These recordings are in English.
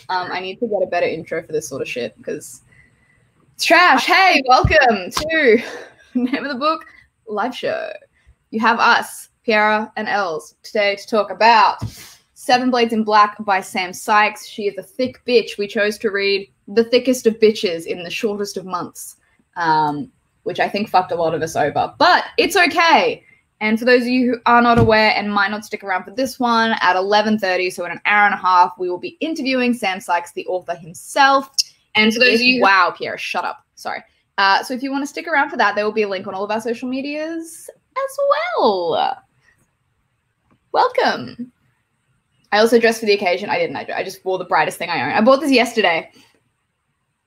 I need to get a better intro for this sort of shit because it's trash. Hey, welcome to name of the book, Liveshow. You have us, Piera and Els, today to talk about Seven Blades in Black by Sam Sykes. She is a thick bitch. We chose to read the thickest of bitches in the shortest of months, which I think fucked a lot of us over. But it's okay. And for those of you who are not aware and might not stick around for this one, at 11:30, so in an hour and a half, we will be interviewing Sam Sykes, the author himself. And for those of you— Wow, Piera, shut up. Sorry. So if you want to stick around for that, there will be a link on all of our social medias as well. Welcome. I also dressed for the occasion. I didn't. I just wore the brightest thing I own. I bought this yesterday,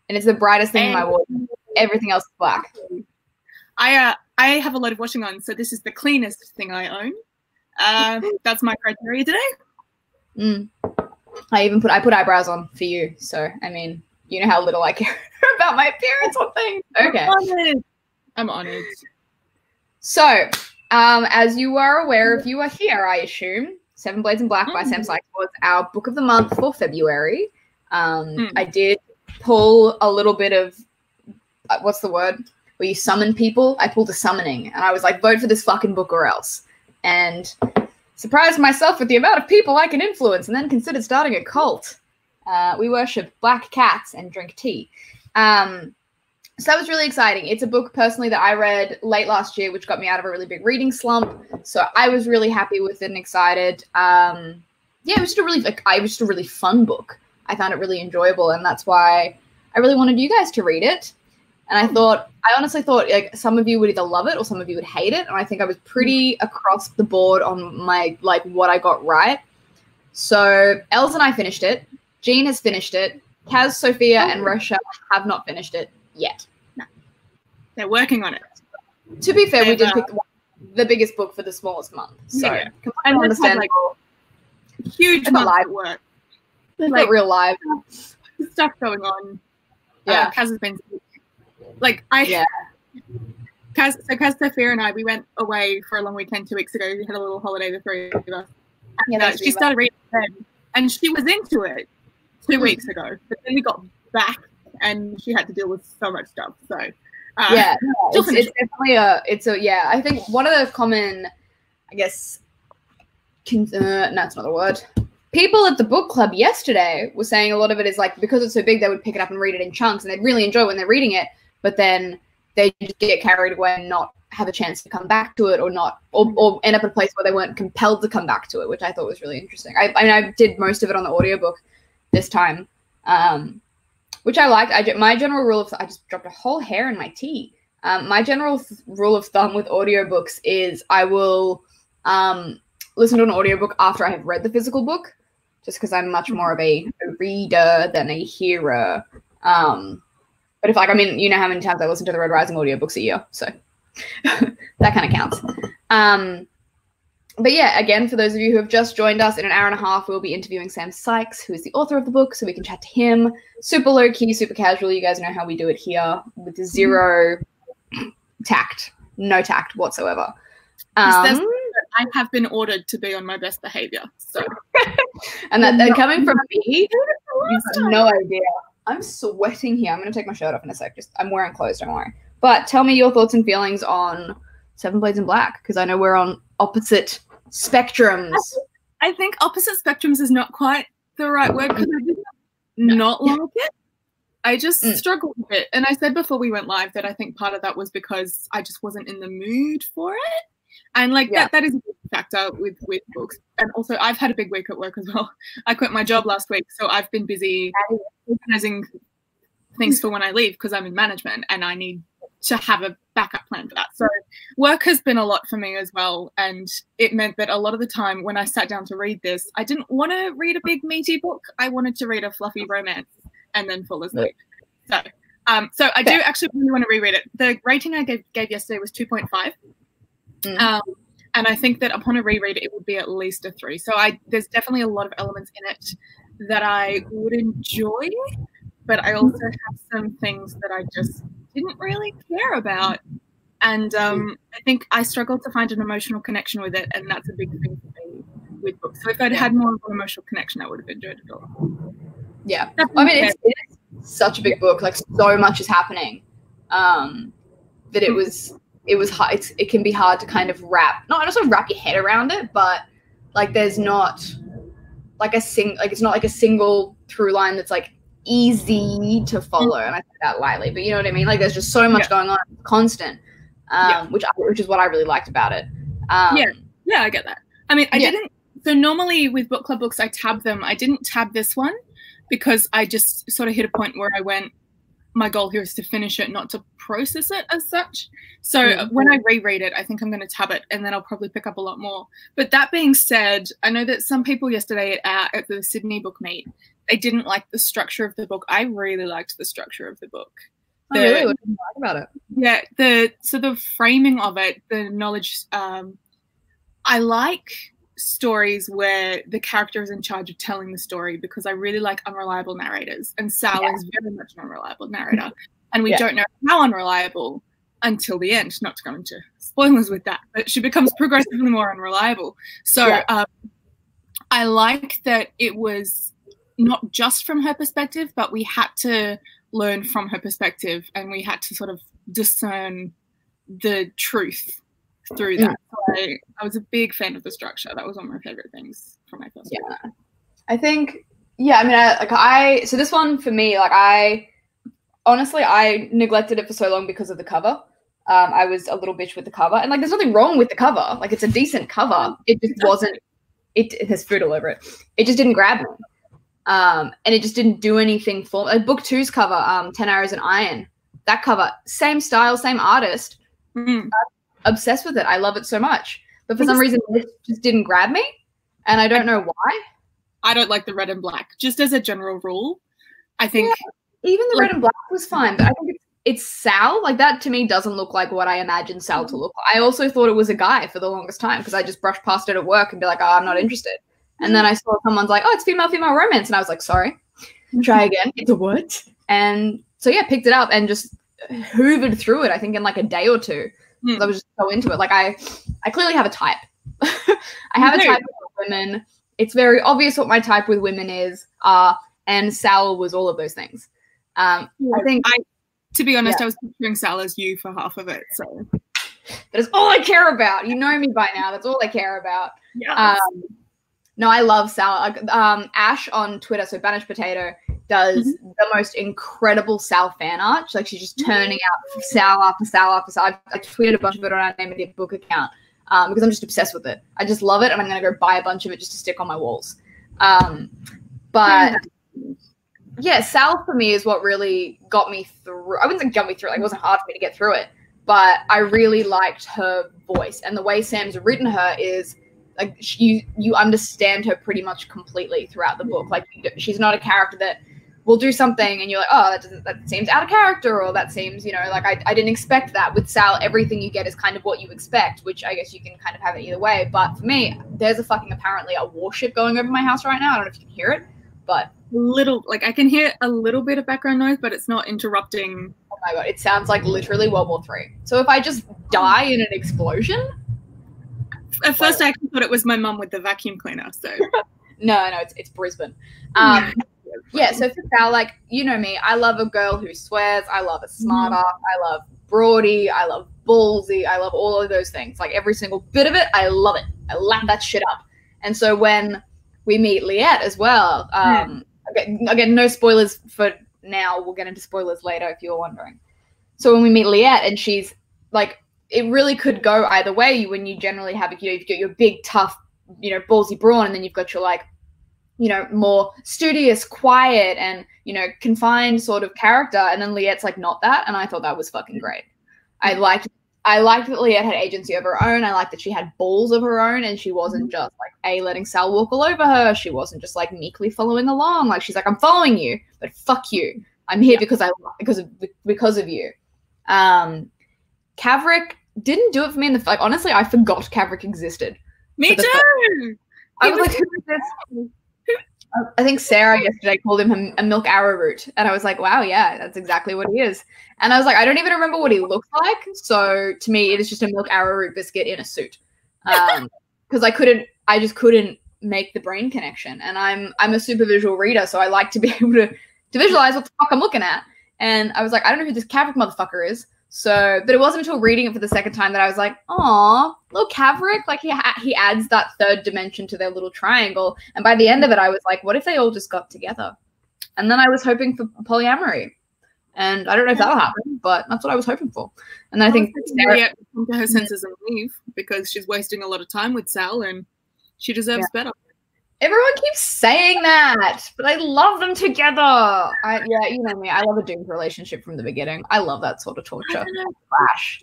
and it's the brightest thing in my wardrobe. Everything else is black. I have a lot of washing on, so this is the cleanest thing I own. That's my criteria today. I put eyebrows on for you, so I mean, you know how little I care about my appearance on things. Okay. I'm honored. So, as you are aware, if you are here, I assume, Seven Blades in Black by Sam Sykes was our book of the month for February. I did pull a little bit of, what's the word? Where you summon people. I pulled a summoning, and I was like, vote for this fucking book or else. And surprised myself with the amount of people I can influence, and then considered starting a cult. We worship black cats and drink tea. So that was really exciting. It's a book personally that I read late last year, which got me out of a really big reading slump. So I was really happy with it and excited. Yeah, it was just a really fun book. I found it really enjoyable, and that's why I really wanted you guys to read it. And I honestly thought like some of you would either love it or some of you would hate it. And I think I was pretty across the board on my, like, what I got right. So Els and I finished it. Jean has finished it. Kaz, Sophia, and Rosha have not finished it yet. No. They're working on it. To be fair, we did pick the biggest book for the smallest month. So completely understandable. Like, huge month at work. There's like real live stuff going on. Yeah. Kaz has been Kaz, Sophia and I, we went away for a long weekend 2 weeks ago. We had a little holiday, the three of us. And, she started reading it, and she was into it 2 weeks ago. But then we got back, and she had to deal with so much stuff. So it's definitely I think one of the common, I guess, that's not the word. People at the book club yesterday were saying a lot of it is like because it's so big, they would pick it up and read it in chunks, and they'd really enjoy it when they're reading it. But then they just get carried away and not have a chance to come back to it, or end up in a place where they weren't compelled to come back to it, which I thought was really interesting. I mean, I did most of it on the audiobook this time, which I liked. My general rule of I just dropped a whole hair in my tea. My general rule of thumb with audiobooks is I will listen to an audiobook after I have read the physical book, just because I'm much more of a reader than a hearer. But if, like, I mean, you know how many times I listen to the Red Rising audiobooks a year, so that kind of counts. But yeah, again, for those of you who have just joined us, in an hour and a half, we'll be interviewing Sam Sykes, who is the author of the book, so we can chat to him. Super low-key, super casual. You guys know how we do it here, with zero tact. No tact whatsoever. I have been ordered to be on my best behavior, so. And that coming from me, you have no idea. I'm sweating here. I'm going to take my shirt off in a sec. I'm wearing clothes, don't worry. But tell me your thoughts and feelings on Seven Blades in Black, because I know we're on opposite spectrums. I think opposite spectrums is not quite the right word, because I did not like it. I just struggled with it. And I said before we went live that I think part of that was because I just wasn't in the mood for it. And like that is a big factor with books. And also I've had a big week at work as well. I quit my job last week, so I've been busy organizing things for when I leave, because I'm in management and I need to have a backup plan for that. So work has been a lot for me as well, and it meant that a lot of the time when I sat down to read this, I didn't want to read a big meaty book. I wanted to read a fluffy romance and then fall asleep. So I do actually really want to reread it. The rating I gave yesterday was 2.5. And I think that upon a reread, it would be at least a 3. So there's definitely a lot of elements in it that I would enjoy, but I also have some things that I just didn't really care about. And I think I struggled to find an emotional connection with it, and that's a big thing for me with books. So if I'd had more of an emotional connection, I would have enjoyed it a lot. Yeah. I mean, it's such a big book. Like, so much is happening that it hard. It can be hard to kind of wrap your head around it, but like there's not like it's not like a single through line that's like easy to follow. And I say that lightly, but you know what I mean? Like there's just so much going on, constant, which is what I really liked about it. Yeah, I get that. I mean, I didn't. So normally with book club books, I tab them. I didn't tab this one because I just sort of hit a point where I went, my goal here is to finish it, not to process it as such. So when I reread it, I think I'm going to tab it, and then I'll probably pick up a lot more. But that being said, I know that some people yesterday at the Sydney book meet, they didn't like the structure of the book. I really liked the structure of the book. Really? What did you like about it? Yeah, the framing of it, the knowledge. I like stories where the character is in charge of telling the story, because I really like unreliable narrators, and Sal is very much an unreliable narrator, and we don't know how unreliable until the end. Not to go into spoilers with that, but she becomes progressively more unreliable. So I like that it was not just from her perspective, but we had to learn from her perspective, and we had to sort of discern the truth through that. So I was a big fan of the structure. That was one of my favorite things from my first book. I think, I mean, so this one for me, like I neglected it for so long because of the cover. I was a little bitch with the cover, and like there's nothing wrong with the cover. Like it's a decent cover. It just wasn't, it has food all over it. It just didn't grab me. And it just didn't do anything for me. Like book 2's cover, 10 Arrows and Iron, that cover, same style, same artist. Obsessed with it. I love it so much. But for some reason, it just didn't grab me. And I don't know why. I don't like the red and black. Just as a general rule, I think. Yeah, even the red and black was fine. But I think it's Sal. Like that to me doesn't look like what I imagined Sal to look like. I also thought it was a guy for the longest time because I just brushed past it at work and be like, oh, I'm not interested. And then I saw someone's like, oh, it's female-female romance. And I was like, sorry. Try again. It's a what? And so, yeah, picked it up and just hoovered through it, I think, in like a day or two. I was just so into it. Like I clearly have a type. I have a type with women. It's very obvious what my type with women is. And Sal was all of those things. I think, to be honest, I was picturing Sal as you for half of it. So that is all I care about. You know me by now. That's all I care about. Yeah. No, I love Sal. Ash on Twitter, so Banished Potato, does the most incredible Sal fan art. Like she's just turning out Sal after Sal after Sal. I tweeted a bunch of it on our Name It book account because I'm just obsessed with it. I just love it, and I'm going to go buy a bunch of it just to stick on my walls. But yeah, Sal for me is what really got me through. I wouldn't say got me through. Like it wasn't hard for me to get through it, but I really liked her voice, and the way Sam's written her is. Like you understand her pretty much completely throughout the book. Like she's not a character that will do something and you're like, oh, that seems out of character, or that seems, like I didn't expect that. With Sal, everything you get is kind of what you expect, which I guess you can kind of have it either way. But for me, there's apparently a warship going over my house right now. I don't know if you can hear it, but I can hear a little bit of background noise, but it's not interrupting. Oh my God, it sounds like literally World War III. So if I just die in an explosion. At first, I actually thought it was my mum with the vacuum cleaner. So no, it's Brisbane. Yeah. So for Sal, like you know me, I love a girl who swears. I love a smart ass. I love broady. I love ballsy. I love all of those things. Like every single bit of it, I love it. I lap that shit up. And so when we meet Liette as well, again, no spoilers for now. We'll get into spoilers later if you're wondering. So when we meet Liette, and she's like. It really could go either way when you generally have, you've got your big, tough, ballsy brawn, and then you've got your like, more studious, quiet, and, confined sort of character. And then Liette's like not that. And I thought that was fucking great. I liked that Liette had agency of her own. I liked that she had balls of her own, and she wasn't just like letting Sal walk all over her. She wasn't just like meekly following along. Like she's like, I'm following you, but fuck you. I'm here because of you. Kavrik didn't do it for me in the honestly, I forgot Kavrik existed. Me too. I was like, who is this? I think Sarah yesterday called him a milk arrowroot, and I was like, wow, yeah, that's exactly what he is. And I was like, I don't even remember what he looks like, so to me, it is just a milk arrowroot biscuit in a suit. Because I just couldn't make the brain connection. And I'm a super visual reader, so I like to be able to visualize what the fuck I'm looking at. And I was like, I don't know who this Kaverick motherfucker is. So, but it wasn't until reading it for the second time that I was like, "Aw, little Kaverick!" Like he adds that third dimension to their little triangle. And by the end of it, I was like, "What if they all just got together?" And then I was hoping for polyamory, and I don't know if that'll happen, but that's what I was hoping for. And I think Sarah come to her senses and leave because she's wasting a lot of time with Sal, and she deserves better. Everyone keeps saying that, but I love them together. Yeah, you know me. I love a doomed relationship from the beginning. I love that sort of torture. Flash.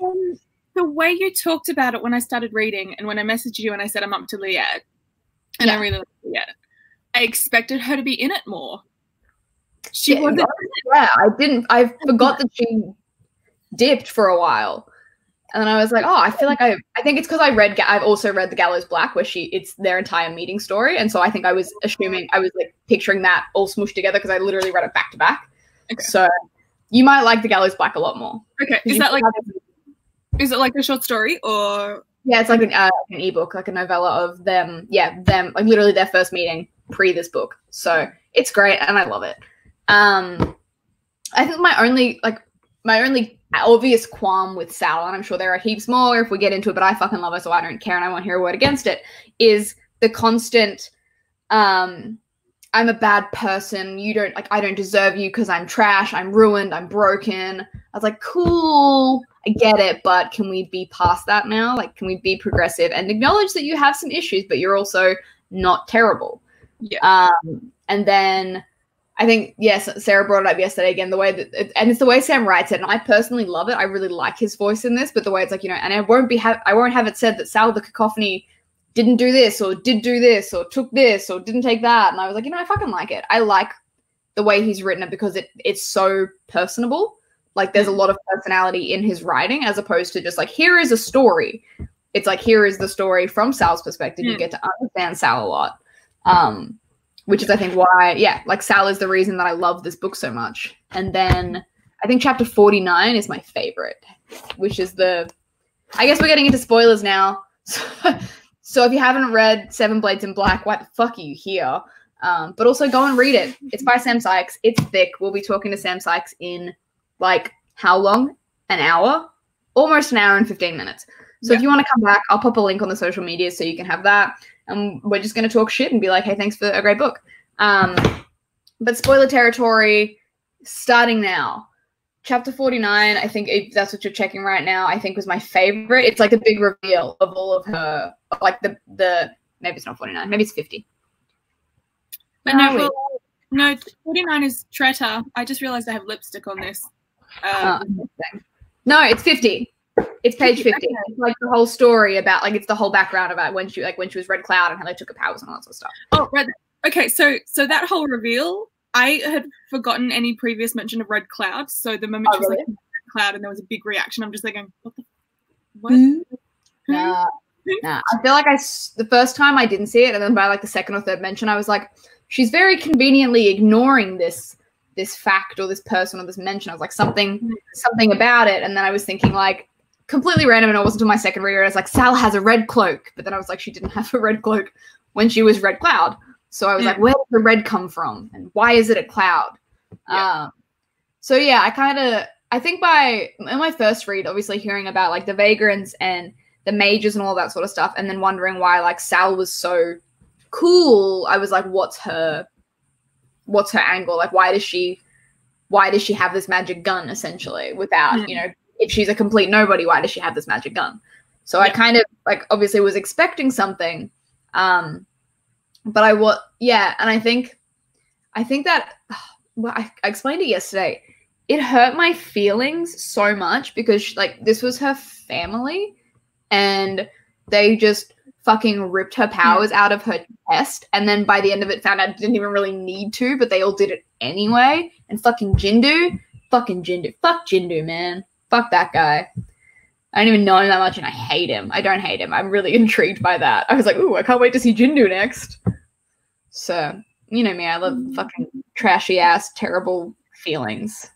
The way you talked about it when I started reading and when I messaged you and I said I'm up to Liette, and I really like Liette, I expected her to be in it more. She wasn't. Yeah, I forgot that she dipped for a while. And then I was like, oh, I feel like I think it's because I've also read The Gallows Black, where it's their entire meeting story. And so I think I was like picturing that all smooshed together because I literally read it back to back. Okay. So you might like The Gallows Black a lot more. Okay. Is it like a short story or? Yeah, it's like an ebook, like a novella of them. Yeah, them, like literally their first meeting pre this book. So it's great and I love it. I think my only obvious qualm with Sal, and I'm sure there are heaps more if we get into it, but I fucking love her, so I don't care and I won't hear a word against it, is the constant, I'm a bad person, I don't deserve you because I'm trash, I'm ruined, I'm broken. I was like, cool, I get it, but can we be past that now? Like, can we be progressive and acknowledge that you have some issues, but you're also not terrible? Yeah. And then I think, yes, Sarah brought it up yesterday again, the way that, and it's the way Sam writes it, and I personally love it. I really like his voice in this, but the way it's like, you know, and I won't have it said that Sal the Cacophony didn't do this, or did do this, or took this, or didn't take that. And I was like, you know, I fucking like it. I like the way he's written it because it's so personable. Like, there's a lot of personality in his writing, as opposed to just like, here is a story. It's like, here is the story from Sal's perspective. You get to understand Sal a lot. Which is, I think, why, like Sal is the reason that I love this book so much. And then I think chapter 49 is my favorite, which is I guess we're getting into spoilers now. So if you haven't read Seven Blades in Black, why the fuck are you here? But also go and read it. It's by Sam Sykes. It's thick. We'll be talking to Sam Sykes in, like, how long? An hour? Almost an hour and 15 minutes. So if you want to come back, I'll pop a link on the social media so you can have that. And we're just going to talk shit and be like, hey, thanks for a great book. But spoiler territory, starting now. Chapter 49, I think, if that's what you're checking right now, I think was my favorite. It's like the big reveal of all of her, like the maybe it's not 49, maybe it's 50. But no, 49 is Treta. I just realized I have lipstick on this. No, it's 50. It's page 50. Okay. It's like the whole story about, like, it's the whole background about when she was Red Cloud and how they took her powers and all that sort of stuff. Oh, right. Okay, so that whole reveal, I had forgotten any previous mention of Red Cloud. So the moment she was like Red Cloud and there was a big reaction, I'm just like, what? Nah. I feel like the first time I didn't see it, and then by like the second or third mention, I was like, she's very conveniently ignoring this fact or this person or this mention. I was like, something about it, and then I was thinking, like, completely random, and it wasn't until my second reader I was like, Sal has a red cloak, but then I was like, she didn't have a red cloak when she was Red Cloud. So I was like, where did the red come from, and why is it a cloud? So yeah, I think in my first read, obviously hearing about like the Vagrants and the mages and all that sort of stuff, and then wondering why like Sal was so cool, I was like, what's her angle? Like, why does she have this magic gun essentially without, you know, if she's a complete nobody, why does she have this magic gun? So I kind of like obviously was expecting something, but and I think that I explained it yesterday. It hurt my feelings so much because like this was her family, and they just fucking ripped her powers out of her chest, and then by the end of it found out didn't even really need to, but they all did it anyway. And fuck Jindu, man. Fuck that guy. I don't even know him that much, and I hate him. I don't hate him. I'm really intrigued by that. I was like, ooh, I can't wait to see Jindu next. So, you know me, I love fucking trashy ass, terrible feelings.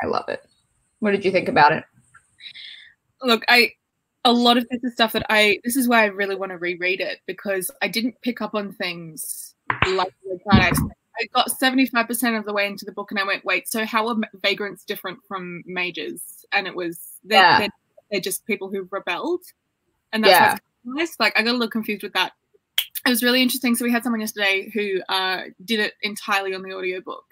I love it. What did you think about it? Look, I a lot of this is stuff that this is why I really want to reread it, because I didn't pick up on things like that. I got 75% of the way into the book and I went, wait, so how are vagrants different from mages? And it was, they're just people who rebelled. And that's what's nice. Like, I got a little confused with that. It was really interesting. So we had someone yesterday who did it entirely on the audiobook.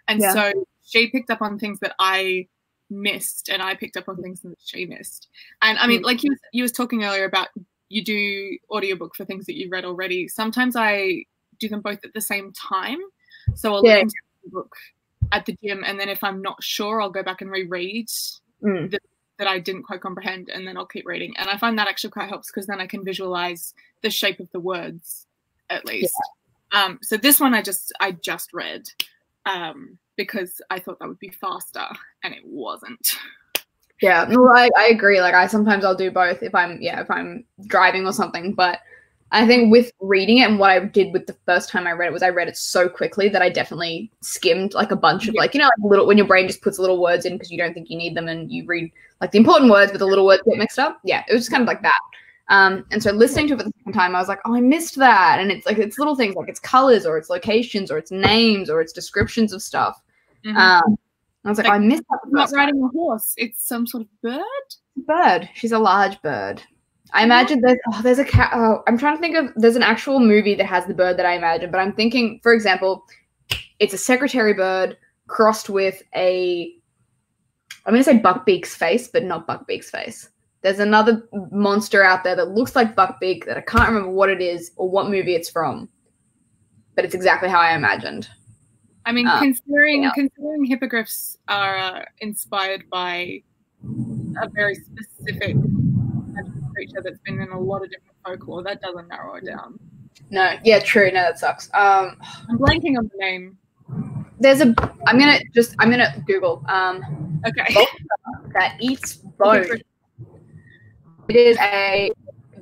And so she picked up on things that I missed and I picked up on things that she missed. And I mean, like you was talking earlier about you do audiobook for things that you've read already. Sometimes I do them both at the same time. So I'll listen to the book at the gym, and then if I'm not sure, I'll go back and reread that I didn't quite comprehend, and then I'll keep reading. And I find that actually quite helps, because then I can visualize the shape of the words at least. So this one I just read because I thought that would be faster, and it wasn't. Yeah, no, I agree. Like, I'll do both if I'm driving or something. But I think with reading it, and what I did with the first time I read it was I read it so quickly that I definitely skimmed like a bunch of like, you know, like little, when your brain just puts little words in because you don't think you need them, and you read like the important words but the little words get mixed up. Yeah, it was just kind of like that. And so listening to it for the second time, I was like, oh, I missed that. And it's like, it's little things like it's colors or it's locations or it's names or it's descriptions of stuff. I was like, I missed that. Not riding a horse. It's some sort of bird? Bird. She's a large bird. I imagine there's a cat. Oh, I'm trying to think of, there's an actual movie that has the bird that I imagine, but I'm thinking, for example, it's a secretary bird crossed with I'm going to say Buckbeak's face, but not Buckbeak's face. There's another monster out there that looks like Buckbeak that I can't remember what it is or what movie it's from, but it's exactly how I imagined. I mean, considering hippogriffs are inspired by a very specific creature that's been in a lot of different folklore, that doesn't narrow it down. No, yeah, true. No, that sucks. I'm blanking on the name. I'm gonna Google. Okay. That eats bone. It is a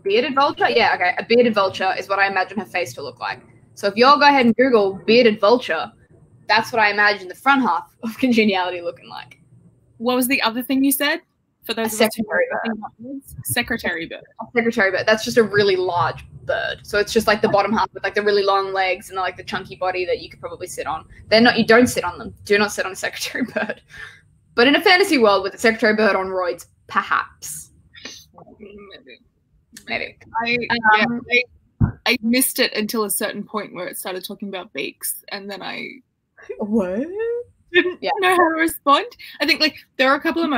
bearded vulture. Yeah, okay. A bearded vulture is what I imagine her face to look like. So if y'all go ahead and Google bearded vulture, that's what I imagine the front half of Congeniality looking like. What was the other thing you said? For those secretary bird. Secretary bird. Secretary bird. That's just a really large bird. So it's just like the bottom half with like the really long legs and like the chunky body that you could probably sit on. You don't sit on them. Do not sit on a secretary bird. But in a fantasy world with a secretary bird on roids, perhaps. Maybe. I missed it until a certain point where it started talking about beaks, and then I didn't know how to respond. I think like there were a couple of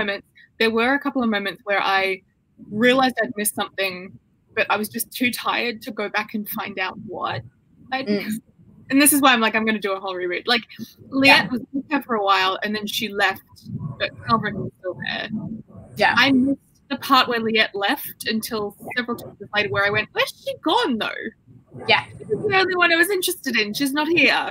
moments where I realized I'd missed something, but I was just too tired to go back and find out what I'd missed. And this is why I'm like, I'm going to do a whole reread. Like, Liette was with her for a while, and then she left, but Calvin was still there. Yeah. I missed the part where Liette left until several chapters later, where I went, where's she gone, though? Yeah. She's the only one I was interested in. She's not here.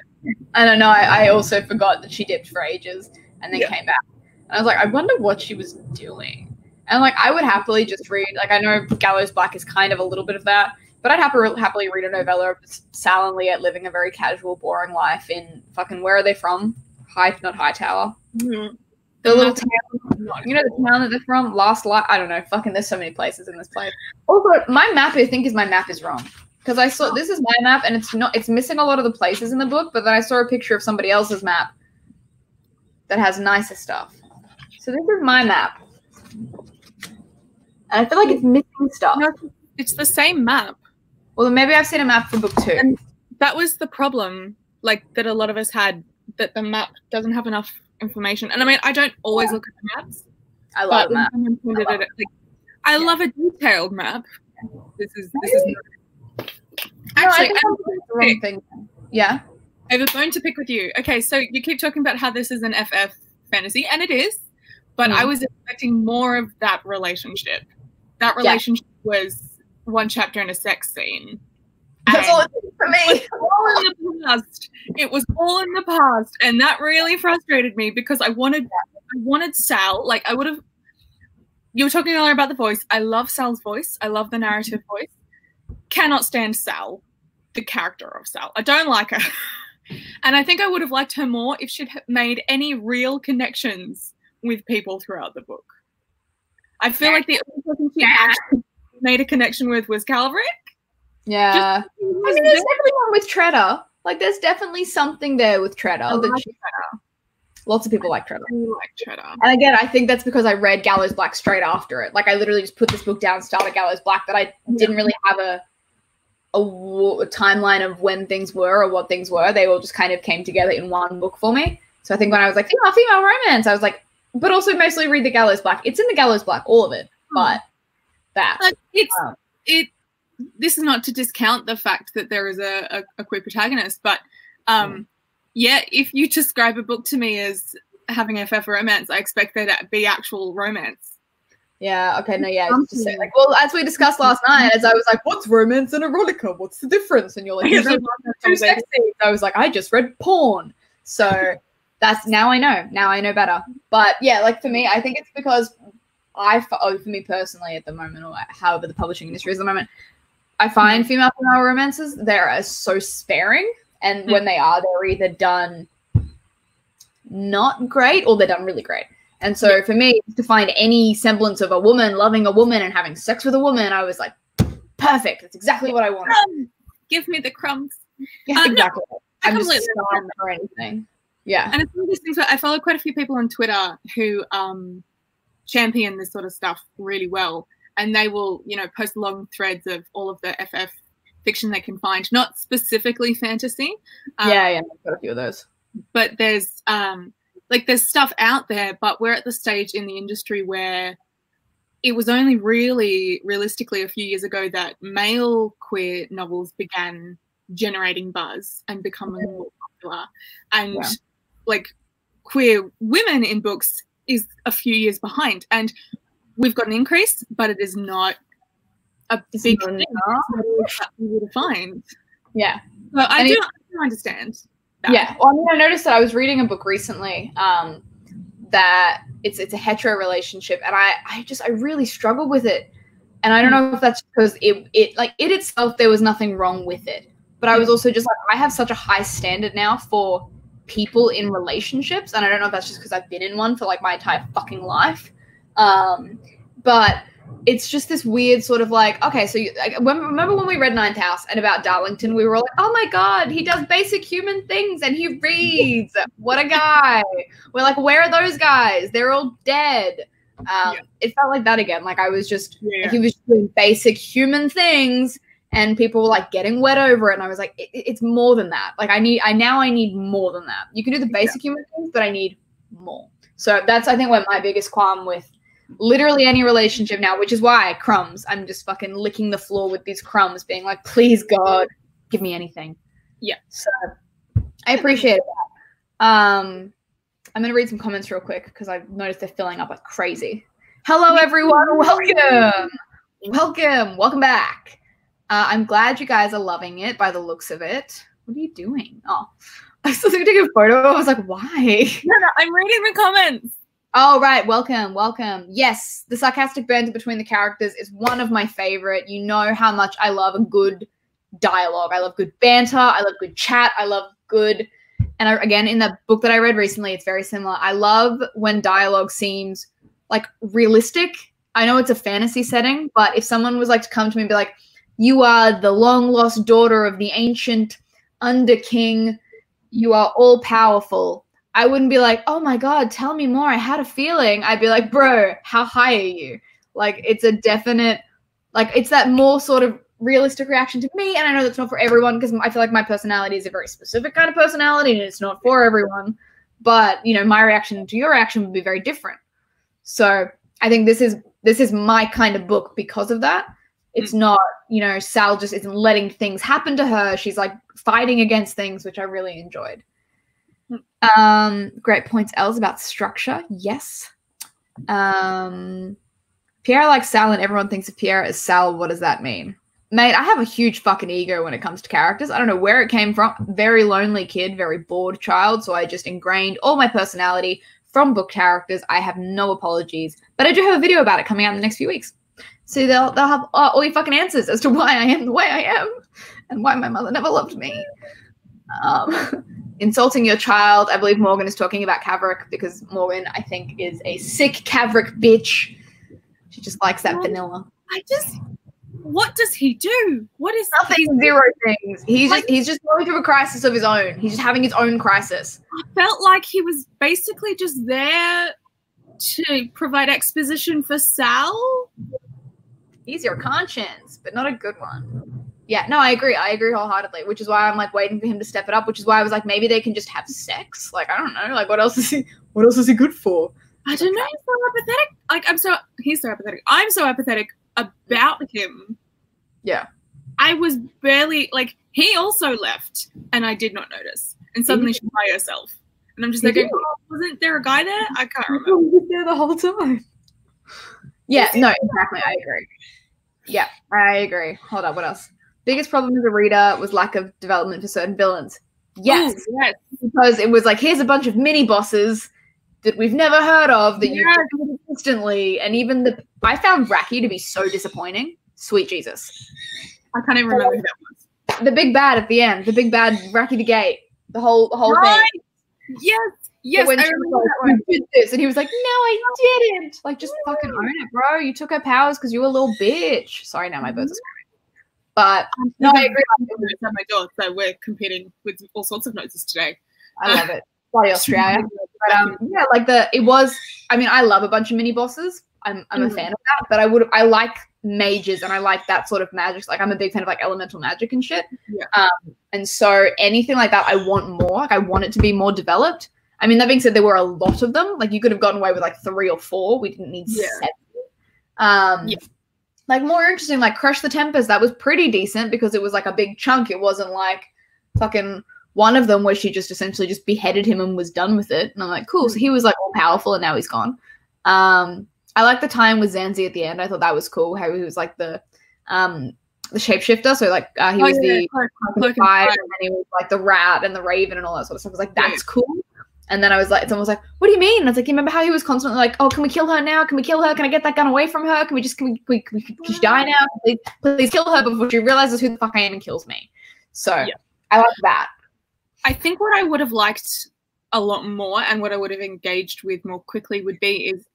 I don't know. I also forgot that she dipped for ages and then came back. And I was like, I wonder what she was doing. And like, I would happily just read, like, I know Gallows Black is kind of a little bit of that, but I'd happily read a novella of Sal and Liette living a very casual, boring life in fucking, where are they from? Not Hightower. Mm-hmm. The little town, you know, the town that they're from? I don't know. Fucking, there's so many places in this place. Also, my map, I think, my map is wrong. Because I saw, this is my map, and it's missing a lot of the places in the book, but then I saw a picture of somebody else's map that has nicer stuff. So this is my map. And I feel like it's missing stuff. No, it's the same map. Well, then maybe I've seen a map for book 2. And that was the problem, like, that a lot of us had, that the map doesn't have enough information. And I mean, I don't always look at the maps. I love maps. I love a detailed map. This is actually, the wrong thing. Yeah. I have a bone to pick with you. Okay, so you keep talking about how this is an FF fantasy, and it is, but I was expecting more of that relationship. That relationship was one chapter and a sex scene. That's all it is for me. It was all in the past, and that really frustrated me because I wanted Sal. Like, I would have. You were talking earlier about the voice. I love Sal's voice. I love the narrative voice. Cannot stand Sal, the character of Sal. I don't like her. And I think I would have liked her more if she'd made any real connections with people throughout the book. I feel like the only person she actually made a connection with was Calvary. Yeah. I mean, there's definitely one with Treader. Like, there's definitely something there with Treader. Lots of people like Treader. I like Treader. And again, I think that's because I read Gallows Black straight after it. Like, I literally just put this book down, started Gallows Black, that I didn't really have a timeline of when things were or what things were. They all just kind of came together in one book for me. So I think when I was like, female romance, I was like, but also mostly read the Gallows Black. It's in the Gallows Black, all of it. But that. This is not to discount the fact that there is a queer protagonist, but if you describe a book to me as having FF romance, I expect there to be actual romance. Yeah, okay, no, yeah, just say, like, well, as we discussed last night, as I was like, what's romance and erotica? What's the difference? And you're like, too sexy. I was like, I just read porn. So that's, now I know better. But yeah, like, for me, I think it's because for me personally at the moment, or however the publishing industry is at the moment, I find female romances, they're so sparing. And when they are, they're either done not great or they're done really great. And so for me, to find any semblance of a woman loving a woman and having sex with a woman, I was like, perfect. That's exactly what I wanted. Give me the crumbs. Yeah, exactly. No, I'm just not for anything. Yeah. And it's one of these things where I follow quite a few people on Twitter who champion this sort of stuff really well. And they will, post long threads of all of the FF fiction they can find, not specifically fantasy. I've got a few of those. But there's there's stuff out there, but we're at the stage in the industry where it was only really realistically a few years ago that male queer novels began generating buzz and becoming more popular. And queer women in books is a few years behind. And we've got an increase, but it is not a big thing that we would find. Yeah. So I do understand that. Yeah. Well, I mean, I noticed that I was reading a book recently that it's a hetero relationship, and I really struggle with it. And I don't know if that's because it itself, there was nothing wrong with it. But I was also just like, I have such a high standard now for people in relationships. And I don't know if that's just because I've been in one for like my entire fucking life. But it's just this weird sort of like, okay, so remember when we read Ninth House and about Darlington, we were all like, oh my God, he does basic human things and he reads. What a guy. We're like, where are those guys? They're all dead. It felt like that again. Like I was just, he was doing basic human things and people were like getting wet over it. And I was like, it's more than that. Like I need more than that. You can do the basic human things, but I need more. So that's, I think, what my biggest qualm with literally any relationship now, which is why crumbs, I'm just fucking licking the floor with these crumbs being like, please God, give me anything. Yeah. So I appreciate that. I'm going to read some comments real quick because I've noticed they're filling up like crazy. Hello, everyone. Welcome back. I'm glad you guys are loving it by the looks of it. What are you doing? Oh, I was supposed to take a photo. I was like, why? No, I'm reading the comments. Oh, right. Welcome. Yes, the sarcastic banter between the characters is one of my favorite. You know how much I love a good dialogue. I love good banter. I love good chat. I love good... And again, in the book that I read recently, it's very similar. I love when dialogue seems like realistic. I know it's a fantasy setting, but if someone was like to come to me and be like, you are the long lost daughter of the ancient under-king, you are all powerful, I wouldn't be like, oh my God, tell me more. I had a feeling. I'd be like, bro, how high are you? Like, it's a definite, like, it's that more sort of realistic reaction to me. And I know that's not for everyone because I feel like my personality is a very specific kind of personality and it's not for everyone. But, you know, my reaction to your reaction would be very different. So I think this is my kind of book because of that. It's not, you know, Sal just isn't letting things happen to her. She's like fighting against things, which I really enjoyed. Great points, Els, about structure. Yes. Piera likes Sal and everyone thinks of Piera as Sal. What does that mean? Mate, I have a huge fucking ego when it comes to characters. I don't know where it came from. Very lonely kid, very bored child. So I just ingrained all my personality from book characters. I have no apologies. But I do have a video about it coming out in the next few weeks. So they'll have all your fucking answers as to why I am the way I am and why my mother never loved me. Insulting your child. I believe Morgan is talking about Kaverick because Morgan, I think, is a sick Kaverick bitch. She just likes that vanilla. what does he do? What is nothing? Zero things. He's just going through a crisis of his own. He's just having his own crisis. I felt like he was basically just there to provide exposition for Sal. He's your conscience, but not a good one. Yeah, no, I agree. I agree wholeheartedly, which is why I'm like waiting for him to step it up, which is why I was like, maybe they can just have sex. Like, I don't know. Like, what else is he good for? I don't know. He's so apathetic. Like, he's so apathetic. I'm so apathetic about him. Yeah. I was barely, like, he also left, and I did not notice. And suddenly she's by herself. And I'm just like, oh, wasn't there a guy there? I can't remember. He was there the whole time. Yeah, no, exactly. I agree. Yeah, I agree. Hold up, what else? Biggest problem as a reader was lack of development for certain villains. Yes. Ooh, yes. Because it was like, here's a bunch of mini bosses that we've never heard of that you've done instantly. And even I found Raki to be so disappointing. Sweet Jesus. I can't even remember who that was. The big bad at the end. The big bad Raki the Gate. The whole thing. Yes. When she was like, you did this. And he was like, no, I didn't. Like, just fucking own it, bro. You took her powers because you were a little bitch. Sorry, now my birds are screaming. But no, I agree. At my door, so we're competing with all sorts of noises today. I love it. Bloody Australia. But yeah, like I love a bunch of mini bosses. I'm a fan of that, but I like mages and I like that sort of magic. Like, I'm a big fan of like elemental magic and shit. Yeah. And so anything like that, I want more. Like, I want it to be more developed. I mean, that being said, there were a lot of them. Like, you could have gotten away with like 3 or 4. We didn't need 7. Like, more interesting, like Crush the Tempest, that was pretty decent because it was like a big chunk. It wasn't like fucking one of them where she just essentially just beheaded him and was done with it. And I'm like, cool. So he was like all powerful and now he's gone. I like the time with Zanzi at the end. I thought that was cool. How he was like the shapeshifter. So like he was the fire, and then he was like the rat and the raven and all that sort of stuff. I was like, that's cool. And then I was like, someone was like, what do you mean? And I was like, you remember how he was constantly like, oh, can we kill her now? Can we kill her? Can I get that gun away from her? Can she die now? Please kill her before she realizes who the fuck I am and kills me. So I like that. I think what I would have liked a lot more and what I would have engaged with more quickly would be is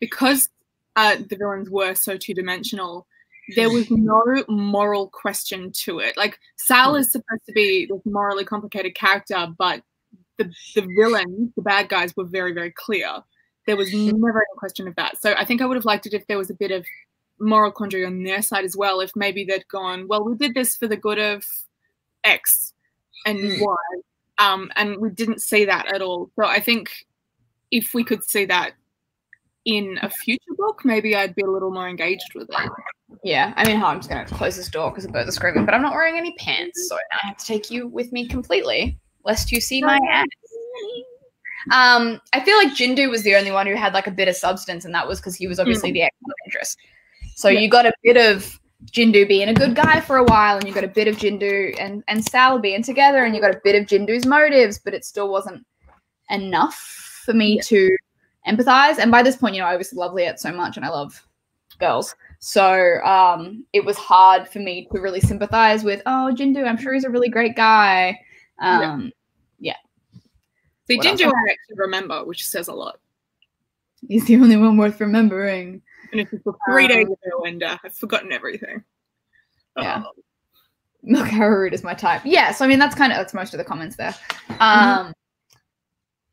because the villains were so two-dimensional, there was no moral question to it. Like, Sal is supposed to be this morally complicated character, but the villains, the bad guys, were very, very clear. There was never any question of that. So I think I would have liked it if there was a bit of moral quandary on their side as well. If maybe they'd gone, well, we did this for the good of X and Y, and we didn't see that at all. So I think if we could see that in a future book, maybe I'd be a little more engaged with it. Yeah, I mean, I'm just going to close this door because the birds are screaming, but I'm not wearing any pants, so now I have to take you with me completely, lest you see my ass. I feel like Jindu was the only one who had like a bit of substance, and that was because he was obviously the ex-love interest. So you got a bit of Jindu being a good guy for a while, and you got a bit of Jindu and Sal being together, and you got a bit of Jindu's motives, but it still wasn't enough for me to empathize. And by this point, I obviously love Liette so much, and I love girls. So it was hard for me to really sympathize with, oh, Jindu, I'm sure he's a really great guy. See, Jindu I actually remember, which says a lot. He's the only one worth remembering. And it was 3 days ago, and I've forgotten everything. Yeah. Milk Harrood is my type. Yeah, so I mean, that's most of the comments there.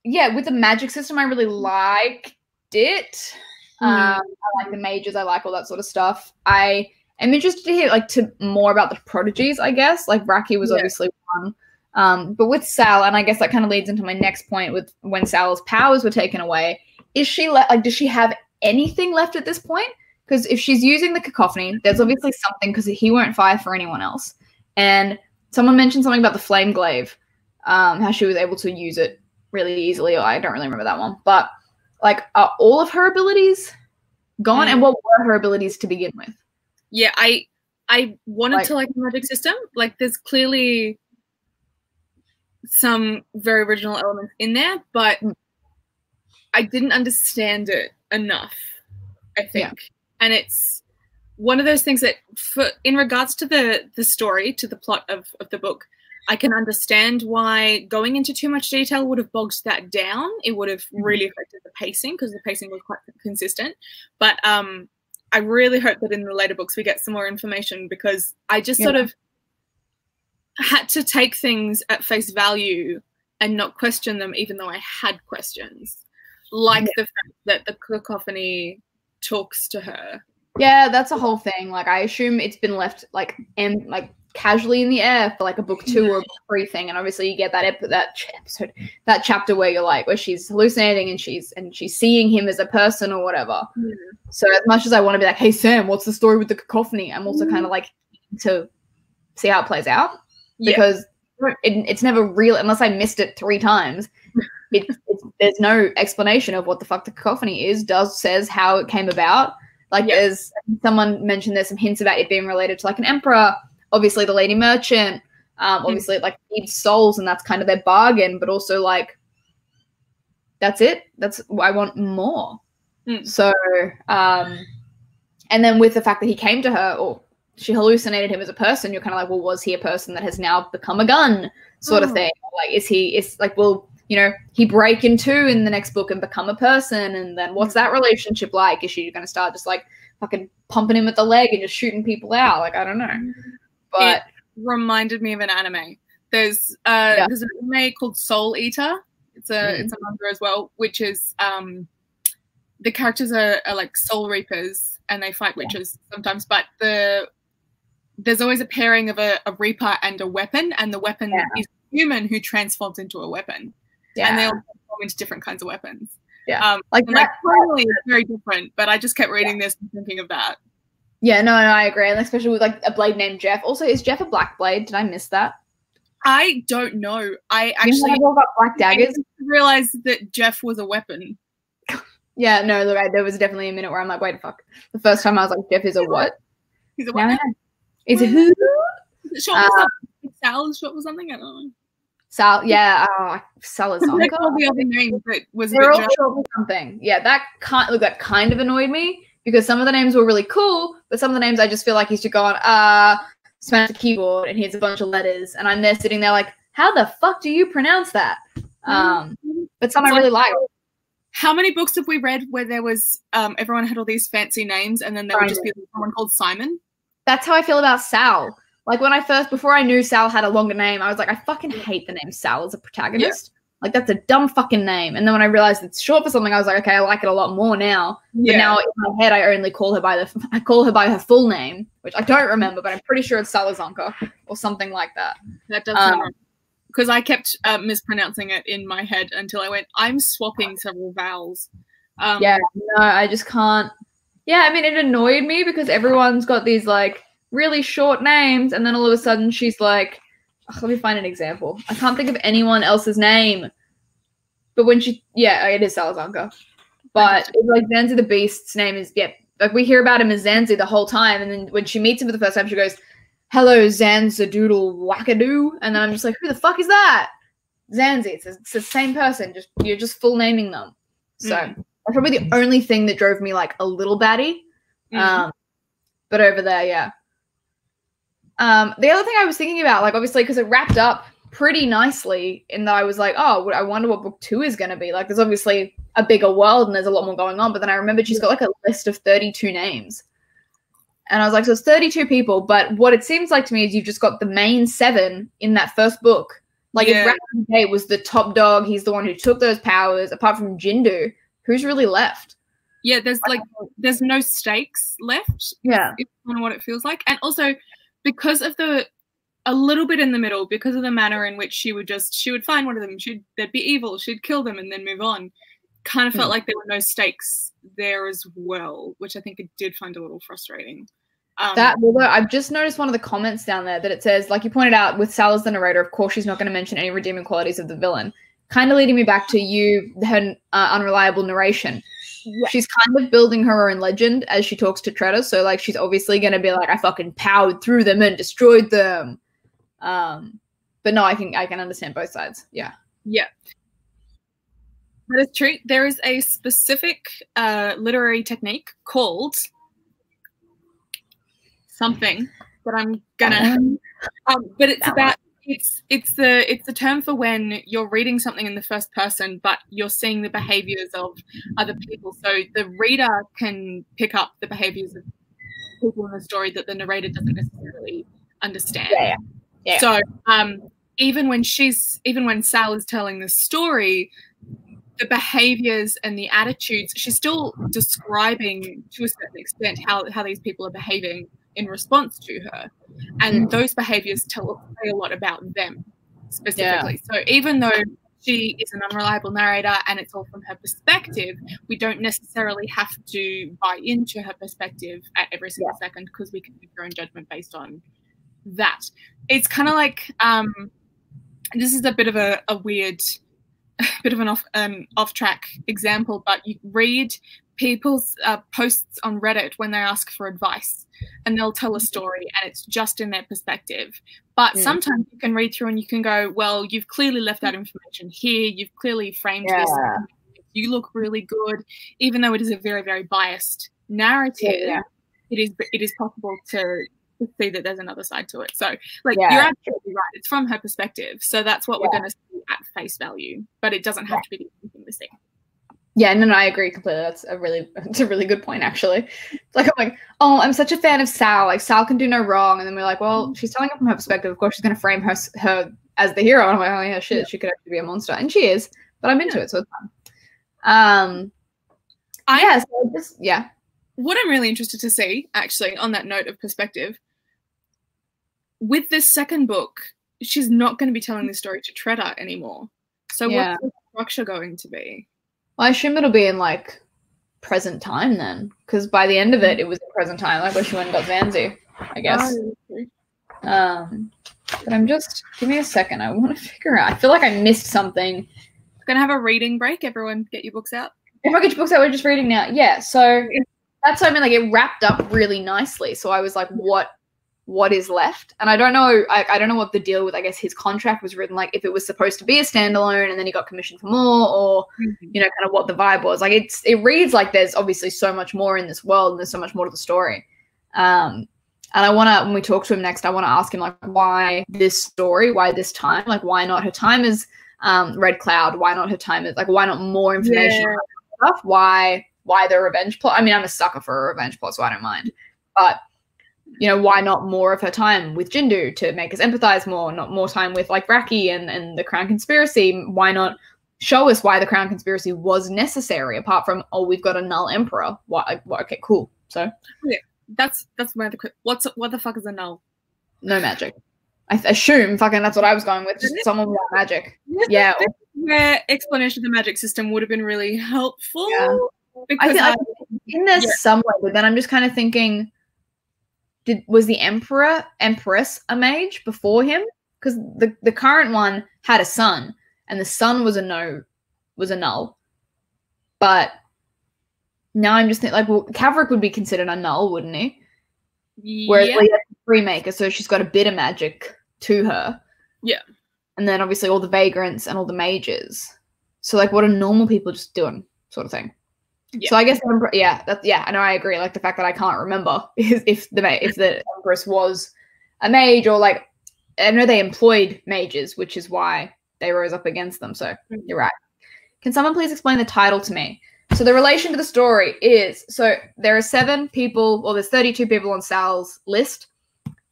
Yeah, with the magic system, I really liked it. I like the mages. I like all that sort of stuff. I am interested to hear more about the prodigies, I guess. Like, Raki was obviously one. But with Sal, and I guess that kind of leads into my next point with when Sal's powers were taken away, is she does she have anything left at this point? Because if she's using the cacophony, there's obviously something, because he won't fire for anyone else. And someone mentioned something about the flame glaive, how she was able to use it really easily. I don't really remember that one. But like, are all of her abilities gone? And what were her abilities to begin with? Yeah, I wanted to like a magic system. Like, there's clearly some very original elements in there, but I didn't understand it enough, I think. Yeah. And it's one of those things that, in regards to the story, to the plot of the book, I can understand why going into too much detail would have bogged that down. It would have really affected the pacing, because the pacing was quite consistent. But I really hope that in the later books we get some more information, because I just sort of had to take things at face value and not question them, even though I had questions, like the fact that the cacophony talks to her. Yeah, that's a whole thing. Like, I assume it's been left like casually in the air for like a book 2 or a book 3 thing, and obviously you get that chapter where you're like, where she's hallucinating and she's seeing him as a person or whatever. So as much as I want to be like, hey Sam, what's the story with the cacophony, I'm also kind of like to see how it plays out, because it's never real unless I missed it 3 times. There's no explanation of what the fuck the cacophony is. Says how it came about. Like, as someone mentioned, there's some hints about it being related to like an emperor. Obviously, the lady merchant. Obviously, like, needs souls, and that's kind of their bargain. But also, like, that's it. That's I want more. So, and then with the fact that he came to her, or she hallucinated him as a person, you're kind of like, well, was he a person that has now become a gun, sort of thing? Like, will, you know, he break in 2 in the next book and become a person, and then what's that relationship like? Is she going to start just like fucking pumping him at the leg and just shooting people out? Like, I don't know. But it reminded me of an anime. There's an anime called Soul Eater. It's a manga as well, which is the characters are like soul reapers, and they fight witches sometimes. But there's always a pairing of a reaper and a weapon, and the weapon is a human who transforms into a weapon. And they all transform into different kinds of weapons. Like totally it's very different, but I just kept reading this and thinking of that. Yeah, no, I agree. And especially with like a blade named Jeff. Also, is Jeff a black blade? Did I miss that? I don't know. I actually got black daggers. Realized that Jeff was a weapon. Yeah, no, look, there was definitely a minute where I'm like, wait, fuck. The first time I was like, Jeff is a what? He's a what? Is it who? Short for something. Sal's short for something? I don't know. Sal, yeah, Salazar. All the other names that was they're all short for something. Yeah, that kind of annoyed me, because some of the names were really cool, but some of the names I just feel like he's just gone, smash the keyboard and here's a bunch of letters, and I'm there sitting there like, how the fuck do you pronounce that? But some I really like. How many books have we read where there was everyone had all these fancy names, and then there would just be someone called Simon? That's how I feel about Sal. Like, before I knew Sal had a longer name, I was like, I fucking hate the name Sal as a protagonist. Like, that's a dumb fucking name. And then when I realized it's short for something, I was like, okay, I like it a lot more now. But now in my head, I only call her by her full name, which I don't remember, but I'm pretty sure it's Salazanka or something like that. That does sound right. Because I kept mispronouncing it in my head until I went, I'm swapping several vowels. Yeah, no, I just can't. Yeah, I mean, it annoyed me because everyone's got these, like, really short names, and then all of a sudden she's like, let me find an example. I can't think of anyone else's name. But when it is Salazanka. But it's like Zanzi the Beast's name is, like, we hear about him as Zanzi the whole time, and then when she meets him for the first time, she goes, hello, Zanzadoodle Wackadoo. And then I'm just like, who the fuck is that? Zanzi. It's the same person. You're just full naming them. So that's probably the only thing that drove me like a little batty. But over there, yeah. The other thing I was thinking about, like, obviously, because it wrapped up pretty nicely in that I was like, oh, I wonder what book 2 is going to be. Like, there's obviously a bigger world and there's a lot more going on. But then I remembered she's got like a list of 32 names. And I was like, so it's 32 people. But what it seems like to me is you've just got the main 7 in that first book. Like, if Raptor Day was the top dog, he's the one who took those powers, apart from Jindu, who's really left? Yeah, there's no stakes left. Yeah. It's kind of what it feels like. And also, because of a little bit in the middle, because of the manner in which she would find one of them, they'd be evil, she'd kill them and then move on. Kind of felt like there were no stakes there as well, which I think I did find a little frustrating. I've just noticed one of the comments down there that it says, like you pointed out, with Sal as the narrator, of course she's not going to mention any redeeming qualities of the villain. Kind of leading me back to her unreliable narration. Yeah. She's kind of building her own legend as she talks to Treader. So, like, she's obviously going to be like, I fucking powered through them and destroyed them. But no, I can understand both sides. Yeah. Yeah. That is true. There is a specific literary technique called something that I'm gonna. But it's about It's the term for when you're reading something in the first person, but you're seeing the behaviors of other people. So the reader can pick up the behaviors of people in the story that the narrator doesn't necessarily understand. Yeah. So even when Sal is telling the story, the behaviors and the attitudes, she's still describing to a certain extent how these people are behaving in response to her. And those behaviors say a lot about them specifically. So even though she is an unreliable narrator and it's all from her perspective, we don't necessarily have to buy into her perspective at every single second, because we can make our own judgment based on that. It's kind of like, this is a bit of a weird, bit of an off-track example, but you read people's posts on Reddit when they ask for advice, and they'll tell a story and it's just in their perspective. But sometimes you can read through and you can go, well, you've clearly left out information here. You've clearly framed this. You look really good. Even though it is a very, very biased narrative, it is possible to see that there's another side to it. So, like, you're absolutely right. It's from her perspective. So that's what we're going to see at face value. But it doesn't have to be the only thing we see. Yeah, no, I agree completely. It's a really good point, actually. Like, I'm like, oh, I'm such a fan of Sal. Like, Sal can do no wrong. And then we're like, well, she's telling it from her perspective. Of course, she's going to frame her as the hero. And I'm like, oh, yeah, shit, she could actually be a monster. And she is. But I'm into it, so it's fun. What I'm really interested to see, actually, on that note of perspective, with this second book, she's not going to be telling this story to Treader anymore. So what's the structure going to be? Well, I assume it'll be in, like, present time then, because by the end of it, it was in present time, like when she went and got Zanzi, I guess. But I'm just, give me a second. I want to figure out. I feel like I missed something. Gonna have a reading break. Everyone get your books out. Everyone get your books out. We're just reading now. Yeah, so that's what I mean. Like, it wrapped up really nicely. So I was like, what is left? And I don't know. I don't know what the deal with, I guess, his contract was written, like if it was supposed to be a standalone and then he got commissioned for more, or you know, kind of what the vibe was. Like, it reads like there's obviously so much more in this world and there's so much more to the story. And I want to, when we talk to him next, I want to ask him, like, why this story, why this time, like, why not her time as Red Cloud, why not her time as, like, why not more information on stuff, why the revenge plot. I mean, I'm a sucker for a revenge plot, so I don't mind, but you know, why not more of her time with Jindu to make us empathize more, not more time with, like, Raki and the Crown Conspiracy? Why not show us why the Crown Conspiracy was necessary, apart from, oh, we've got a null emperor? Okay, cool. So yeah, that's where what the fuck is a null? No magic. I assume fucking that's what I was going with. Just someone without magic. Yeah. Where explanation of the magic system would have been really helpful. Yeah. Because I think in there somewhere, but then I'm just kind of thinking, was the Empress a mage before him? Because the current one had a son, and the son was a null. But now I'm just thinking, like, well, Kavrik would be considered a null, wouldn't he? Yeah. Whereas Leah's a free maker, so she's got a bit of magic to her. Yeah. And then obviously all the vagrants and all the mages. So, like, what are normal people just doing, sort of thing? Yeah. So I guess, I know, I agree. Like, the fact that I can't remember is if the Empress was a mage, or, like, I know they employed mages, which is why they rose up against them. So you're right. Can someone please explain the title to me? So the relation to the story is, so there are 7 people, well, there's 32 people on Sal's list.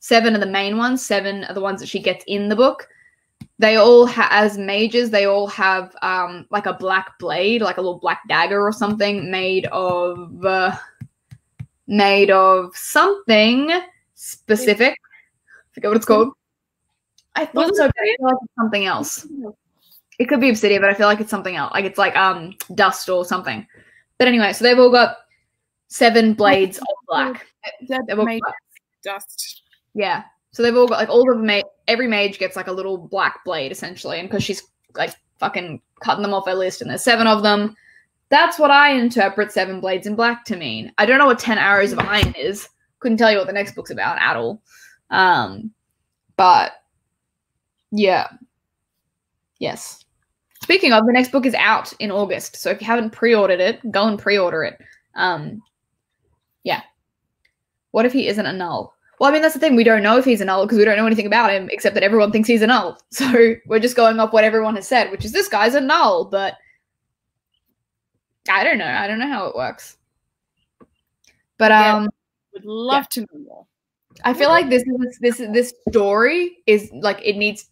7 are the main ones. 7 are the ones that she gets in the book. They all as mages, they all have like a black blade, like a little black dagger or something, made of something specific. I forget what it's called. I thought so, but I feel like it's something else. It could be obsidian, but I feel like it's something else. Like, it's like dust or something. But anyway, so they've all got 7 blades of black. They've all got dust. Yeah. So they've all got, like, all of them, every mage gets, like, a little black blade, essentially. And because she's, like, fucking cutting them off her list, and there's 7 of them, that's what I interpret 7 blades in black to mean. I don't know what 10 arrows of iron is. Couldn't tell you what the next book's about at all. But, yeah. Yes. Speaking of, the next book is out in August. So if you haven't pre-ordered it, go and pre-order it. Yeah. What if he isn't a null? Well, I mean, that's the thing. We don't know if he's a null because we don't know anything about him except that everyone thinks he's a null. So we're just going off what everyone has said, which is this guy's a null. But I don't know. I don't know how it works. But would love to know more. I feel like this story is like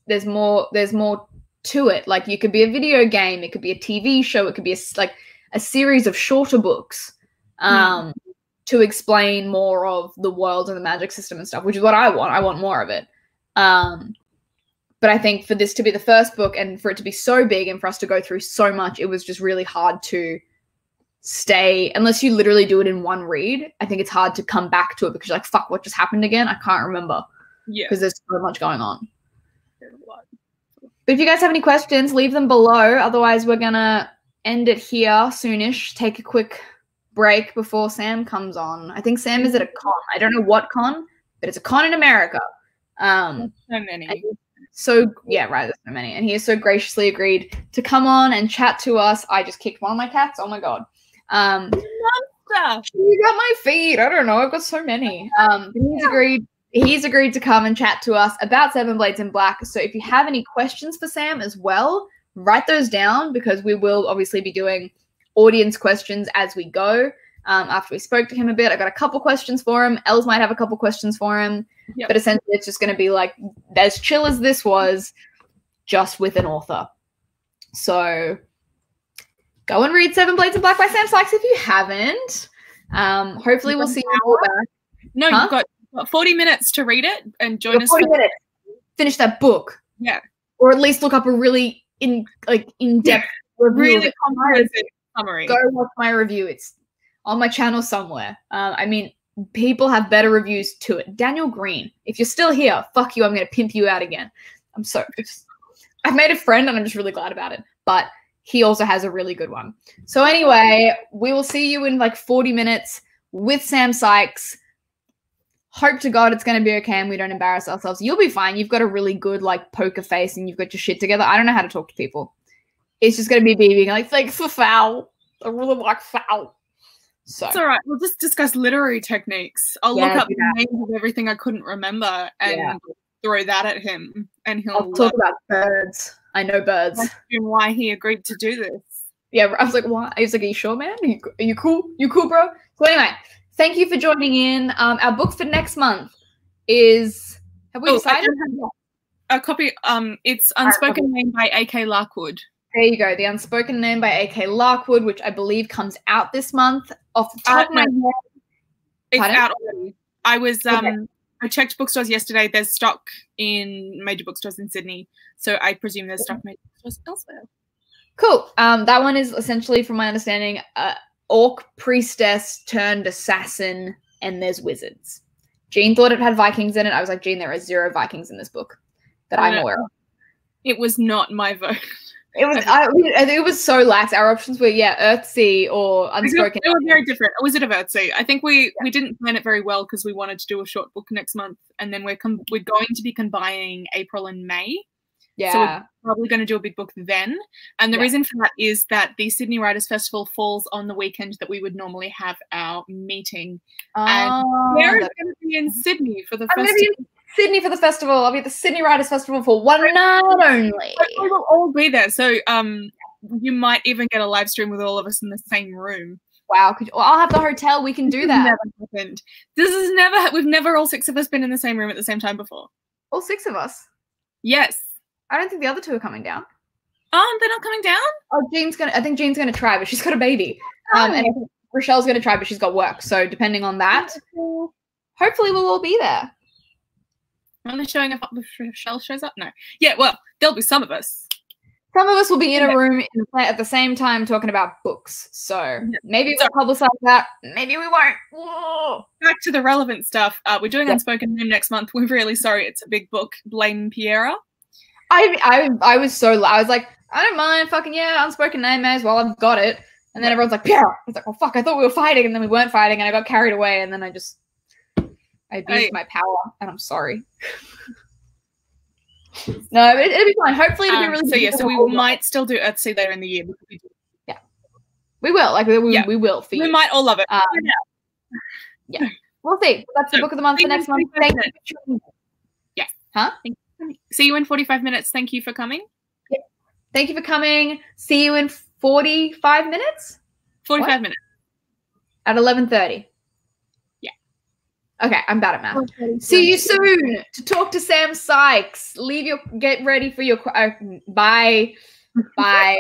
there's more to it. Like, you could be a video game, it could be a TV show, it could be a series of shorter books to explain more of the world and the magic system and stuff, which is what I want. I want more of it. But I think for this to be the first book and for it to be so big and for us to go through so much, it was just really hard to stay, unless you literally do it in one read. I think it's hard to come back to it because you're like, fuck, what just happened again? I can't remember. Yeah. Because there's so much going on. But if you guys have any questions, leave them below. Otherwise, we're going to end it here soonish. Take a quick break before Sam comes on. I think Sam is at a con. I don't know what con, but it's a con in America. So many. There's so many. And he has so graciously agreed to come on and chat to us. I just kicked one of my cats. Oh my God. You got my feet. I don't know. I've got so many. He's agreed to come and chat to us about Seven Blades in Black. So if you have any questions for Sam as well, write those down because we will obviously be doing audience questions as we go. After we spoke to him a bit, I got a couple questions for him. Els might have a couple questions for him. Yep. But essentially it's just going to be like as chill as this was, just with an author. So go and read Seven Blades in Black by Sam Sykes if you haven't. Hopefully we'll see you all back. No, you've got 40 minutes to read it and join us. 40 minutes. Finish that book. Yeah. Or at least look up a really in-depth review. Really comprehensive summary. Go watch my review. It's on my channel somewhere. I mean, people have better reviews to it. Daniel Green, if you're still here, fuck you. I'm going to pimp you out again. I've made a friend and I'm just really glad about it. But he also has a really good one. So anyway, we will see you in like 40 minutes with Sam Sykes. Hope to God it's going to be okay and we don't embarrass ourselves. You'll be fine. You've got a really good like poker face and you've got your shit together. I don't know how to talk to people. It's just going to be being like, thanks for foul. I really like foul. So it's all right. We'll just discuss literary techniques. I'll look up the names of everything I couldn't remember and throw that at him and he'll talk about birds. I know birds. And why he agreed to do this. Yeah, I was like, why? He was like, are you sure, man? Are you cool? You cool, bro? So anyway, thank you for joining in. Our book for next month is, have we decided? A copy, it's Unspoken Name by A.K. Larkwood. There you go. The Unspoken Name by A.K. Larkwood, which I believe comes out this month. Off the top of my head. It's out already. I checked bookstores yesterday. There's stock in major bookstores in Sydney. So I presume there's stock in major bookstores elsewhere. Cool. That one is essentially, from my understanding, orc priestess turned assassin, and there's wizards. Jean thought it had Vikings in it. I was like, Jean, there are 0 Vikings in this book that I'm aware of. It was not my vote. It was so lax. Our options were Earthsea or Unspoken. They were very different. A Wizard of Earthsea. I think we didn't plan it very well because we wanted to do a short book next month, and then we're going to be combining April and May. Yeah. So we're probably going to do a big book then. And the reason for that is that the Sydney Writers Festival falls on the weekend that we would normally have our meeting. And Piera is going to be in Sydney for the festival. Sydney for the festival. I'll be at the Sydney Writers Festival for one night only. We will all be there. So you might even get a live stream with all of us in the same room. Wow. I'll have the hotel. We can do that. Never happened. We've never all 6 of us been in the same room at the same time before. All 6 of us? Yes. I don't think the other 2 are coming down. They're not coming down? Oh, I think Jean's going to try, but she's got a baby. And I think Rochelle's going to try, but she's got work. So depending on that, hopefully we'll all be there. Only showing up if Rochelle shows up? No. Yeah, well, there'll be some of us. Some of us will be in a room at the same time talking about books. So maybe we'll publicize that. Maybe we won't. Whoa. Back to the relevant stuff. We're doing Unspoken Name next month. We're really sorry. It's a big book. Blame Piera. I was so loud. I was like, I don't mind. Fucking Unspoken Name as well. I've got it. And then everyone's like, Piera. I was like, oh, fuck. I thought we were fighting. And then we weren't fighting. And I got carried away. And then I abused my power, and I'm sorry. No, it'll be fine. Hopefully it'll be really so we might still do Earthsea later in the year. Yeah. We will. We will for you. We might all love it. We'll see. That's the book of the month for next month. Thank you. Yeah. Huh? See you in 45 minutes. Thank you for coming. Yeah. Thank you for coming. See you in 45 minutes? 45 minutes. At 11:30. Yeah. Okay, I'm bad at math. See you soon to talk to Sam Sykes. Get ready for your bye. Bye.